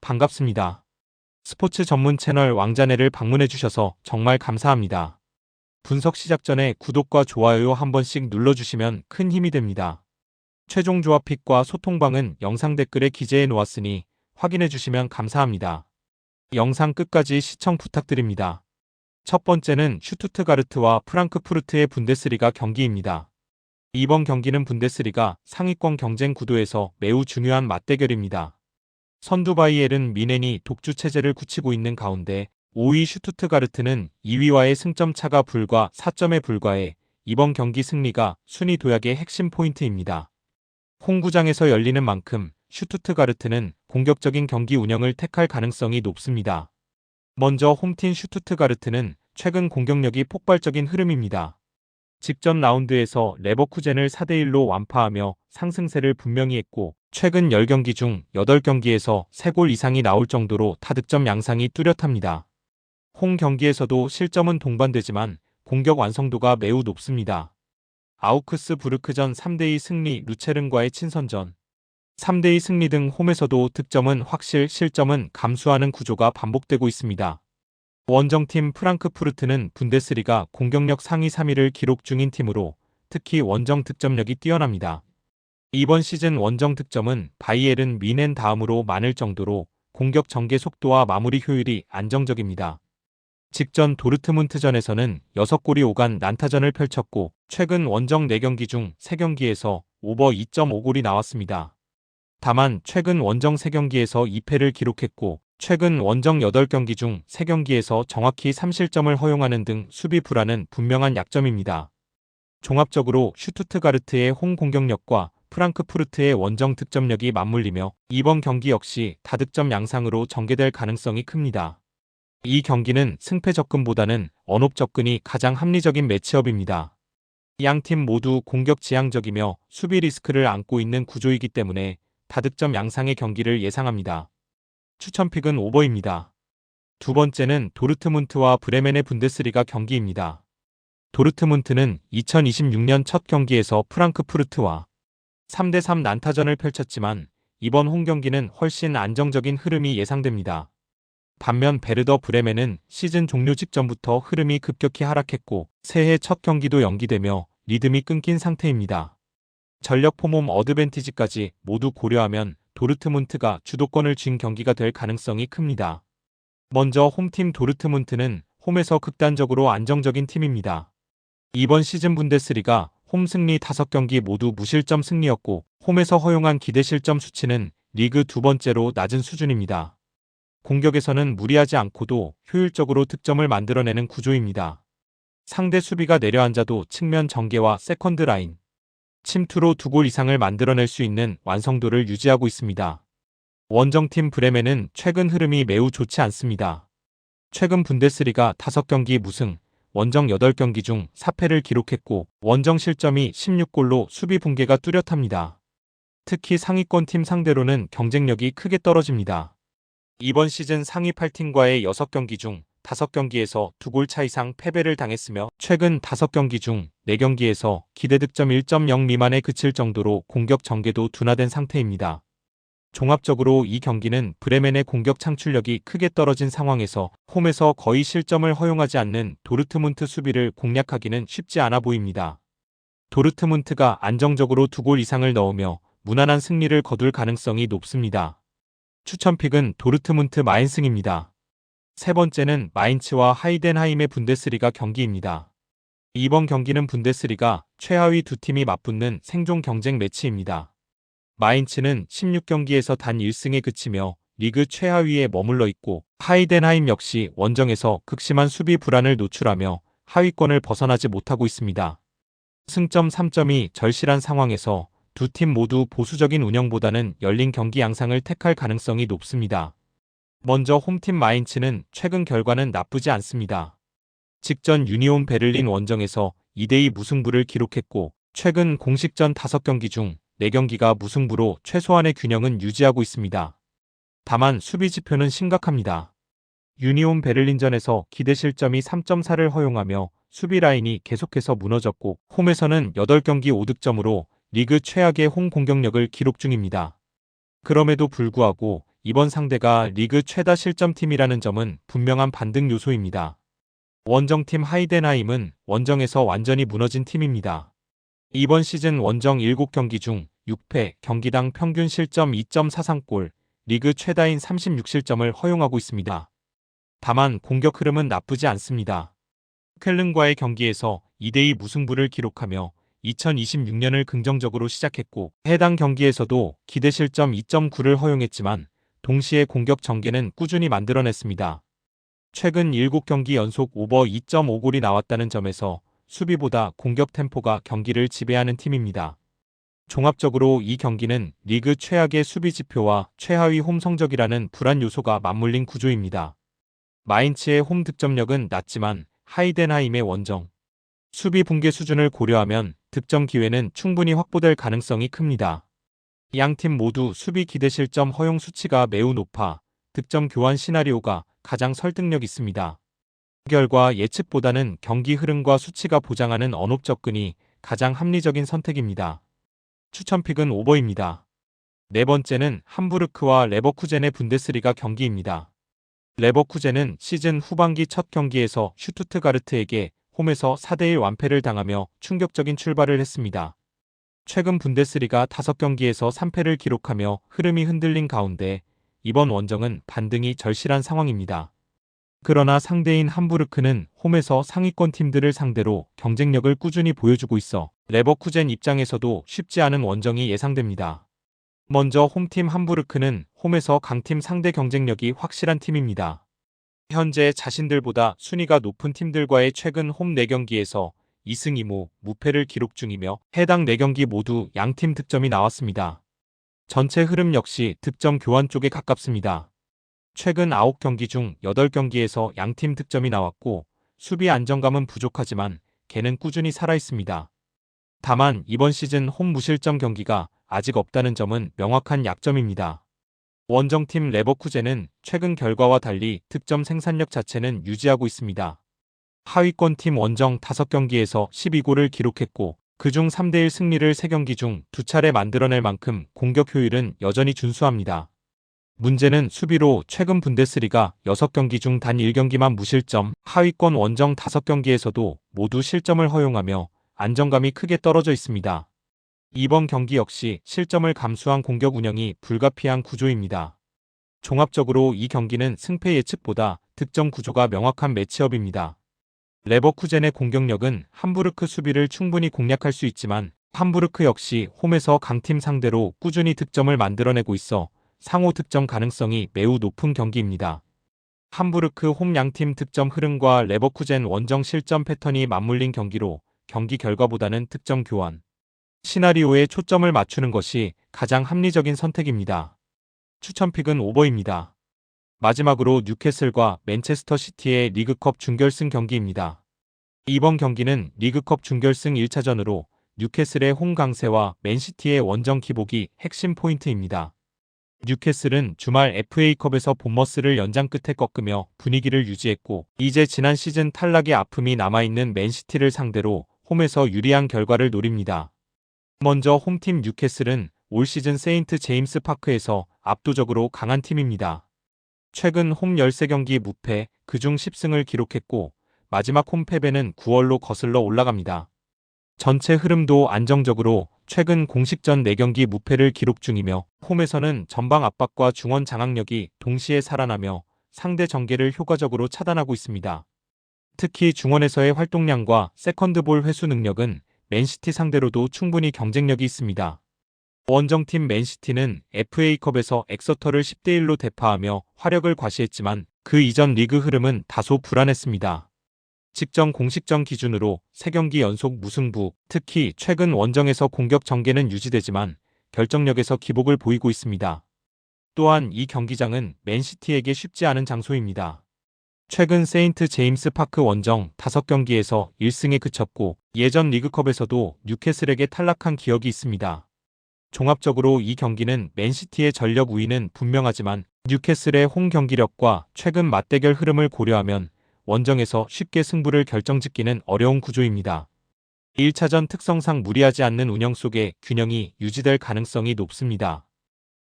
반갑습니다. 스포츠 전문 채널 왕자네를 방문해주셔서 정말 감사합니다. 분석 시작 전에 구독과 좋아요 한 번씩 눌러주시면 큰 힘이 됩니다. 최종 조합픽과 소통방은 영상 댓글에 기재해 놓았으니 확인해주시면 감사합니다. 영상 끝까지 시청 부탁드립니다. 첫 번째는 슈투트가르트와 프랑크푸르트의 분데스리가 경기입니다. 이번 경기는 분데스리가 상위권 경쟁 구도에서 매우 중요한 맞대결입니다. 선두 바이에른 뮌헨이 독주 체제를 굳히고 있는 가운데 5위 슈투트가르트는 2위와의 승점 차가 불과 4점에 불과해 이번 경기 승리가 순위 도약의 핵심 포인트입니다. 홈구장에서 열리는 만큼 슈투트가르트는 공격적인 경기 운영을 택할 가능성이 높습니다. 먼저 홈팀 슈투트가르트는 최근 공격력이 폭발적인 흐름입니다. 직전 라운드에서 레버쿠젠을 4대1로 완파하며 상승세를 분명히 했고 최근 10경기 중 8경기에서 3골 이상이 나올 정도로 타득점 양상이 뚜렷합니다. 홈 경기에서도 실점은 동반되지만 공격 완성도가 매우 높습니다. 아우크스부르크전 3대2 승리, 루체른과의 친선전 3대2 승리 등 홈에서도 득점은 확실, 실점은 감수하는 구조가 반복되고 있습니다. 원정팀 프랑크푸르트는 분데스리가 공격력 상위 3위를 기록 중인 팀으로 특히 원정 득점력이 뛰어납니다. 이번 시즌 원정 득점은 바이에른 뮌헨 다음으로 많을 정도로 공격 전개 속도와 마무리 효율이 안정적입니다. 직전 도르트문트전에서는 6골이 오간 난타전을 펼쳤고 최근 원정 4경기 중 3경기에서 오버 2.5골이 나왔습니다. 다만 최근 원정 3경기에서 2패를 기록했고 최근 원정 8경기 중 3경기에서 정확히 3실점을 허용하는 등 수비 불안은 분명한 약점입니다. 종합적으로 슈투트가르트의 홈 공격력과 프랑크푸르트의 원정 득점력이 맞물리며 이번 경기 역시 다득점 양상으로 전개될 가능성이 큽니다. 이 경기는 승패 접근보다는 언업 접근이 가장 합리적인 매치업입니다. 양팀 모두 공격 지향적이며 수비 리스크를 안고 있는 구조이기 때문에 다득점 양상의 경기를 예상합니다. 추천픽은 오버입니다. 두 번째는 도르트문트와 브레멘의 분데스리가 경기입니다. 도르트문트는 2026년 첫 경기에서 프랑크푸르트와 3대3 난타전을 펼쳤지만 이번 홈 경기는 훨씬 안정적인 흐름이 예상됩니다. 반면 베르더 브레멘은 시즌 종료 직전부터 흐름이 급격히 하락했고 새해 첫 경기도 연기되며 리듬이 끊긴 상태입니다. 전력 폼홈 어드밴티지까지 모두 고려하면 도르트문트가 주도권을 쥔 경기가 될 가능성이 큽니다. 먼저 홈팀 도르트문트는 홈에서 극단적으로 안정적인 팀입니다. 이번 시즌 분데스리가 홈 승리 5경기 모두 무실점 승리였고 홈에서 허용한 기대 실점 수치는 리그 두 번째로 낮은 수준입니다. 공격에서는 무리하지 않고도 효율적으로 득점을 만들어내는 구조입니다. 상대 수비가 내려앉아도 측면 전개와 세컨드 라인, 침투로 2골 이상을 만들어낼 수 있는 완성도를 유지하고 있습니다. 원정팀 브레멘은 최근 흐름이 매우 좋지 않습니다. 최근 분데스리가 5경기 무승, 원정 8경기 중 4패를 기록했고 원정 실점이 16골로 수비 붕괴가 뚜렷합니다. 특히 상위권 팀 상대로는 경쟁력이 크게 떨어집니다. 이번 시즌 상위 8팀과의 6경기 중 5경기에서 2골 차 이상 패배를 당했으며 최근 5경기 중 4경기에서 기대 득점 1.0 미만에 그칠 정도로 공격 전개도 둔화된 상태입니다. 종합적으로 이 경기는 브레멘의 공격 창출력이 크게 떨어진 상황에서 홈에서 거의 실점을 허용하지 않는 도르트문트 수비를 공략하기는 쉽지 않아 보입니다. 도르트문트가 안정적으로 2골 이상을 넣으며 무난한 승리를 거둘 가능성이 높습니다. 추천픽은 도르트문트 마인승입니다. 세 번째는 마인츠와 하이덴하임의 분데스리가 경기입니다. 이번 경기는 분데스리가 최하위 두 팀이 맞붙는 생존 경쟁 매치입니다. 마인츠는 16경기에서 단 1승에 그치며 리그 최하위에 머물러 있고 하이덴하임 역시 원정에서 극심한 수비 불안을 노출하며 하위권을 벗어나지 못하고 있습니다. 승점 3점이 절실한 상황에서 두 팀 모두 보수적인 운영보다는 열린 경기 양상을 택할 가능성이 높습니다. 먼저 홈팀 마인츠는 최근 결과는 나쁘지 않습니다. 직전 유니온 베를린 원정에서 2대2 무승부를 기록했고 최근 공식전 5경기 중 4경기가 무승부로 최소한의 균형은 유지하고 있습니다. 다만 수비 지표는 심각합니다. 유니온 베를린전에서 기대 실점이 3.4를 허용하며 수비 라인이 계속해서 무너졌고 홈에서는 8경기 5득점으로 리그 최악의 홈 공격력을 기록 중입니다. 그럼에도 불구하고 이번 상대가 리그 최다 실점팀이라는 점은 분명한 반등 요소입니다. 원정팀 하이덴하임은 원정에서 완전히 무너진 팀입니다. 이번 시즌 원정 7경기 중 6패, 경기당 평균 실점 2.43골, 리그 최다인 36실점을 허용하고 있습니다. 다만 공격 흐름은 나쁘지 않습니다. 쾰른과의 경기에서 2대2 무승부를 기록하며 2026년을 긍정적으로 시작했고 해당 경기에서도 기대 실점 2.9를 허용했지만 동시에 공격 전개는 꾸준히 만들어냈습니다. 최근 7경기 연속 오버 2.5골이 나왔다는 점에서 수비보다 공격 템포가 경기를 지배하는 팀입니다. 종합적으로 이 경기는 리그 최악의 수비 지표와 최하위 홈 성적이라는 불안 요소가 맞물린 구조입니다. 마인츠의 홈 득점력은 낮지만 하이덴하임의 원정 수비 붕괴 수준을 고려하면 득점 기회는 충분히 확보될 가능성이 큽니다. 양팀 모두 수비 기대 실점 허용 수치가 매우 높아 득점 교환 시나리오가 가장 설득력 있습니다. 결과 예측보다는 경기 흐름과 수치가 보장하는 언업 접근이 가장 합리적인 선택입니다. 추천픽은 오버입니다. 네 번째는 함부르크와 레버쿠젠의 분데스리가 경기입니다. 레버쿠젠은 시즌 후반기 첫 경기에서 슈투트가르트에게 홈에서 4대1 완패를 당하며 충격적인 출발을 했습니다. 최근 분데스리가 5경기에서 3패를 기록하며 흐름이 흔들린 가운데 이번 원정은 반등이 절실한 상황입니다. 그러나 상대인 함부르크는 홈에서 상위권 팀들을 상대로 경쟁력을 꾸준히 보여주고 있어 레버쿠젠 입장에서도 쉽지 않은 원정이 예상됩니다. 먼저 홈팀 함부르크는 홈에서 강팀 상대 경쟁력이 확실한 팀입니다. 현재 자신들보다 순위가 높은 팀들과의 최근 홈 4경기에서 2승 2무 무패를 기록 중이며 해당 4경기 모두 양팀 득점이 나왔습니다. 전체 흐름 역시 득점 교환 쪽에 가깝습니다. 최근 9경기 중 8경기에서 양팀 득점이 나왔고 수비 안정감은 부족하지만 개는 꾸준히 살아있습니다. 다만 이번 시즌 홈 무실점 경기가 아직 없다는 점은 명확한 약점입니다. 원정팀 레버쿠젠은 최근 결과와 달리 득점 생산력 자체는 유지하고 있습니다. 하위권 팀 원정 5경기에서 12골을 기록했고 그중 3대1 승리를 3경기 중 2차례 만들어낼 만큼 공격 효율은 여전히 준수합니다. 문제는 수비로 최근 분데스리가 6경기 중 단 1경기만 무실점, 하위권 원정 5경기에서도 모두 실점을 허용하며 안정감이 크게 떨어져 있습니다. 이번 경기 역시 실점을 감수한 공격 운영이 불가피한 구조입니다. 종합적으로 이 경기는 승패 예측보다 득점 구조가 명확한 매치업입니다. 레버쿠젠의 공격력은 함부르크 수비를 충분히 공략할 수 있지만 함부르크 역시 홈에서 강팀 상대로 꾸준히 득점을 만들어내고 있어 상호 득점 가능성이 매우 높은 경기입니다. 함부르크 홈 양팀 득점 흐름과 레버쿠젠 원정 실점 패턴이 맞물린 경기로 경기 결과보다는 득점 교환 시나리오에 초점을 맞추는 것이 가장 합리적인 선택입니다. 추천픽은 오버입니다. 마지막으로 뉴캐슬과 맨체스터 시티의 리그컵 준결승 경기입니다. 이번 경기는 리그컵 준결승 1차전으로 뉴캐슬의 홈 강세와 맨시티의 원정 기복이 핵심 포인트입니다. 뉴캐슬은 주말 FA컵에서 본머스를 연장 끝에 꺾으며 분위기를 유지했고 이제 지난 시즌 탈락의 아픔이 남아있는 맨시티를 상대로 홈에서 유리한 결과를 노립니다. 먼저 홈팀 뉴캐슬은 올 시즌 세인트 제임스 파크에서 압도적으로 강한 팀입니다. 최근 홈 13경기 무패, 그중 10승을 기록했고 마지막 홈 패배는 9월로 거슬러 올라갑니다. 전체 흐름도 안정적으로 최근 공식전 4경기 무패를 기록 중이며 홈에서는 전방 압박과 중원 장악력이 동시에 살아나며 상대 전개를 효과적으로 차단하고 있습니다. 특히 중원에서의 활동량과 세컨드볼 회수 능력은 맨시티 상대로도 충분히 경쟁력이 있습니다. 원정팀 맨시티는 FA컵에서 엑서터를 10대1로 대파하며 화력을 과시했지만 그 이전 리그 흐름은 다소 불안했습니다. 직전 공식전 기준으로 3경기 연속 무승부, 특히 최근 원정에서 공격 전개는 유지되지만 결정력에서 기복을 보이고 있습니다. 또한 이 경기장은 맨시티에게 쉽지 않은 장소입니다. 최근 세인트 제임스 파크 원정 5경기에서 1승에 그쳤고 예전 리그컵에서도 뉴캐슬에게 탈락한 기억이 있습니다. 종합적으로 이 경기는 맨시티의 전력 우위는 분명하지만 뉴캐슬의 홈 경기력과 최근 맞대결 흐름을 고려하면 원정에서 쉽게 승부를 결정짓기는 어려운 구조입니다. 1차전 특성상 무리하지 않는 운영 속에 균형이 유지될 가능성이 높습니다.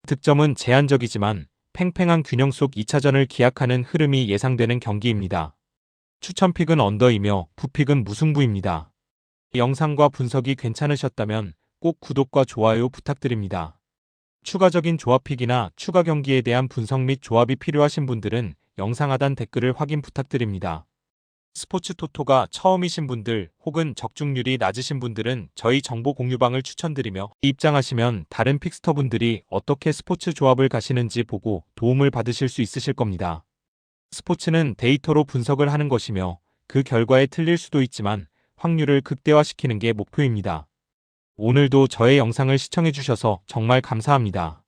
득점은 제한적이지만 팽팽한 균형 속 2차전을 기약하는 흐름이 예상되는 경기입니다. 추천픽은 언더이며 부픽은 무승부입니다. 영상과 분석이 괜찮으셨다면 꼭 구독과 좋아요 부탁드립니다. 추가적인 조합픽이나 추가 경기에 대한 분석 및 조합이 필요하신 분들은 영상 하단 댓글을 확인 부탁드립니다. 스포츠 토토가 처음이신 분들 혹은 적중률이 낮으신 분들은 저희 정보 공유방을 추천드리며 입장하시면 다른 픽스터분들이 어떻게 스포츠 조합을 가시는지 보고 도움을 받으실 수 있으실 겁니다. 스포츠는 데이터로 분석을 하는 것이며 그 결과에 틀릴 수도 있지만 확률을 극대화시키는 게 목표입니다. 오늘도 저의 영상을 시청해주셔서 정말 감사합니다.